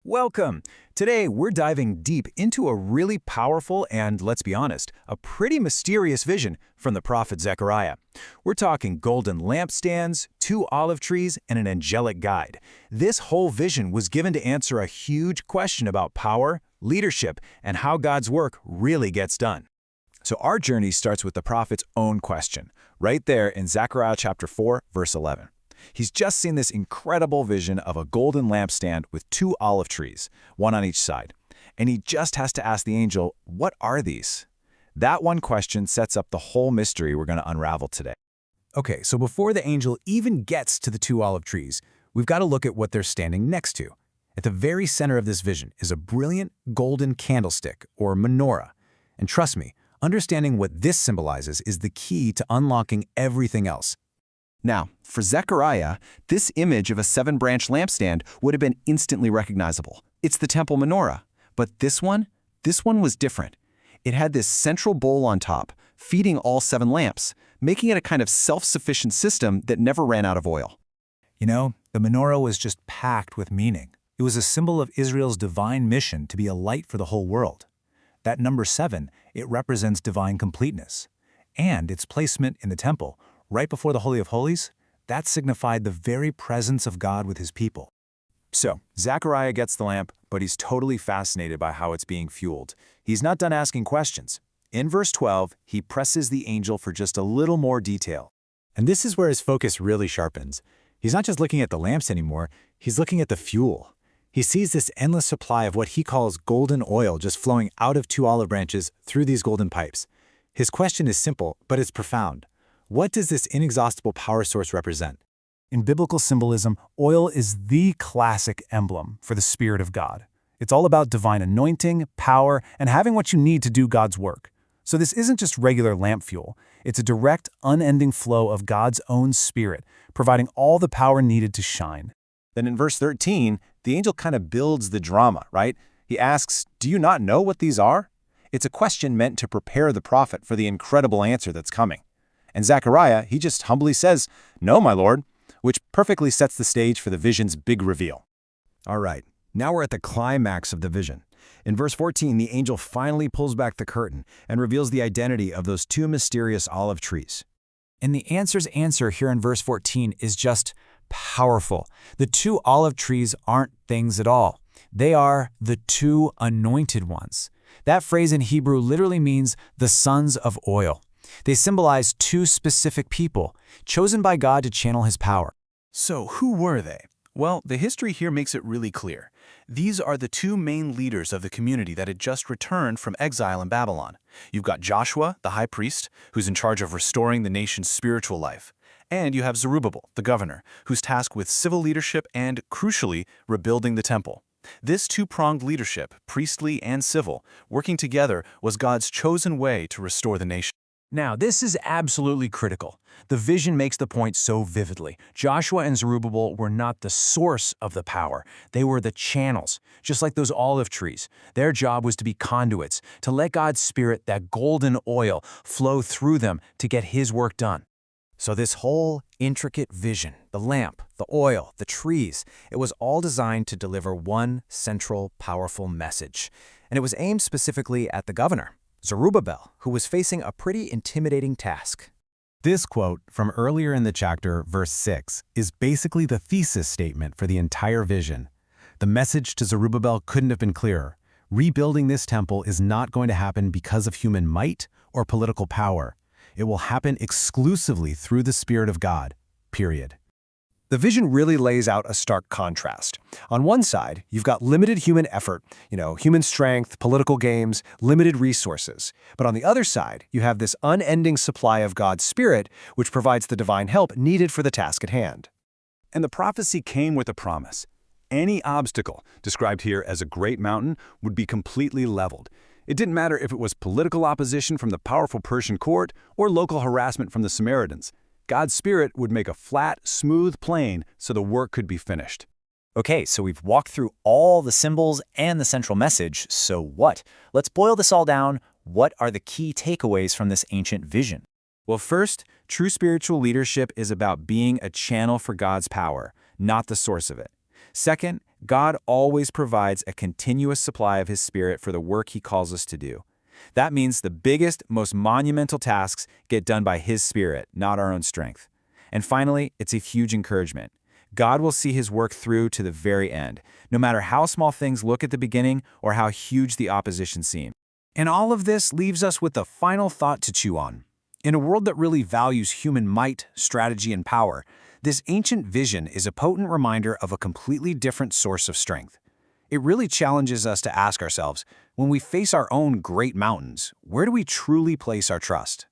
Welcome! Today, we're diving deep into a really powerful and, let's be honest, a pretty mysterious vision from the prophet Zechariah. We're talking golden lampstands, 2 olive trees, and an angelic guide. This whole vision was given to answer a huge question about power, leadership, and how God's work really gets done. So our journey starts with the prophet's own question, right there in Zechariah chapter 4, verse 11. He's just seen this incredible vision of a golden lampstand with 2 olive trees, one on each side. And he just has to ask the angel, what are these? That one question sets up the whole mystery we're going to unravel today. Okay, so before the angel even gets to the 2 olive trees, we've got to look at what they're standing next to. At the very center of this vision is a brilliant golden candlestick, or menorah. And trust me, understanding what this symbolizes is the key to unlocking everything else. Now, for Zechariah, this image of a 7-branch lampstand would have been instantly recognizable. It's the temple menorah. But this one was different. It had this central bowl on top, feeding all 7 lamps, making it a kind of self-sufficient system that never ran out of oil. You know, the menorah was just packed with meaning. It was a symbol of Israel's divine mission to be a light for the whole world. That number 7, it represents divine completeness. And its placement in the temple, right before the Holy of Holies, that signified the very presence of God with his people. So, Zechariah gets the lamp, but he's totally fascinated by how it's being fueled. He's not done asking questions. In verse 12, he presses the angel for just a little more detail. And this is where his focus really sharpens. He's not just looking at the lamps anymore, he's looking at the fuel. He sees this endless supply of what he calls golden oil just flowing out of 2 olive branches through these golden pipes. His question is simple, but it's profound. What does this inexhaustible power source represent? In biblical symbolism, oil is the classic emblem for the Spirit of God. It's all about divine anointing, power, and having what you need to do God's work. So this isn't just regular lamp fuel. It's a direct, unending flow of God's own Spirit, providing all the power needed to shine. Then in verse 13, the angel kind of builds the drama, right? He asks, "Do you not know what these are?" It's a question meant to prepare the prophet for the incredible answer that's coming. And Zechariah, he just humbly says, "No, my lord," which perfectly sets the stage for the vision's big reveal. All right, now we're at the climax of the vision. In verse 14, the angel finally pulls back the curtain and reveals the identity of those 2 mysterious olive trees. And the answer's answer here in verse 14 is just powerful. The 2 olive trees aren't things at all. They are the 2 anointed ones. That phrase in Hebrew literally means the sons of oil. They symbolize 2 specific people, chosen by God to channel his power. So who were they? Well, the history here makes it really clear. These are the 2 main leaders of the community that had just returned from exile in Babylon. You've got Joshua, the high priest, who's in charge of restoring the nation's spiritual life. And you have Zerubbabel, the governor, who's tasked with civil leadership and, crucially, rebuilding the temple. This 2-pronged leadership, priestly and civil, working together was God's chosen way to restore the nation. Now, this is absolutely critical. The vision makes the point so vividly. Joshua and Zerubbabel were not the source of the power. They were the channels, just like those olive trees. Their job was to be conduits, to let God's Spirit, that golden oil, flow through them to get his work done. So this whole intricate vision, the lamp, the oil, the trees, it was all designed to deliver one central, powerful message. And it was aimed specifically at the governor, Zerubbabel, who was facing a pretty intimidating task. This quote from earlier in the chapter, verse 6, is basically the thesis statement for the entire vision. The message to Zerubbabel couldn't have been clearer. Rebuilding this temple is not going to happen because of human might or political power. It will happen exclusively through the Spirit of God, period. The vision really lays out a stark contrast. On one side, you've got limited human effort, human strength, political games, limited resources. But on the other side, you have this unending supply of God's Spirit, which provides the divine help needed for the task at hand. And the prophecy came with a promise. Any obstacle, described here as a great mountain, would be completely leveled. It didn't matter if it was political opposition from the powerful Persian court or local harassment from the Samaritans. God's Spirit would make a flat, smooth plain so the work could be finished. Okay, so we've walked through all the symbols and the central message, so what? Let's boil this all down. What are the key takeaways from this ancient vision? Well, first, true spiritual leadership is about being a channel for God's power, not the source of it. Second, God always provides a continuous supply of His Spirit for the work He calls us to do. That means the biggest, most monumental tasks get done by His Spirit, not our own strength. And finally, it's a huge encouragement. God will see His work through to the very end, no matter how small things look at the beginning or how huge the opposition seems. And all of this leaves us with a final thought to chew on. In a world that really values human might, strategy, and power, this ancient vision is a potent reminder of a completely different source of strength. It really challenges us to ask ourselves, when we face our own great mountains, where do we truly place our trust?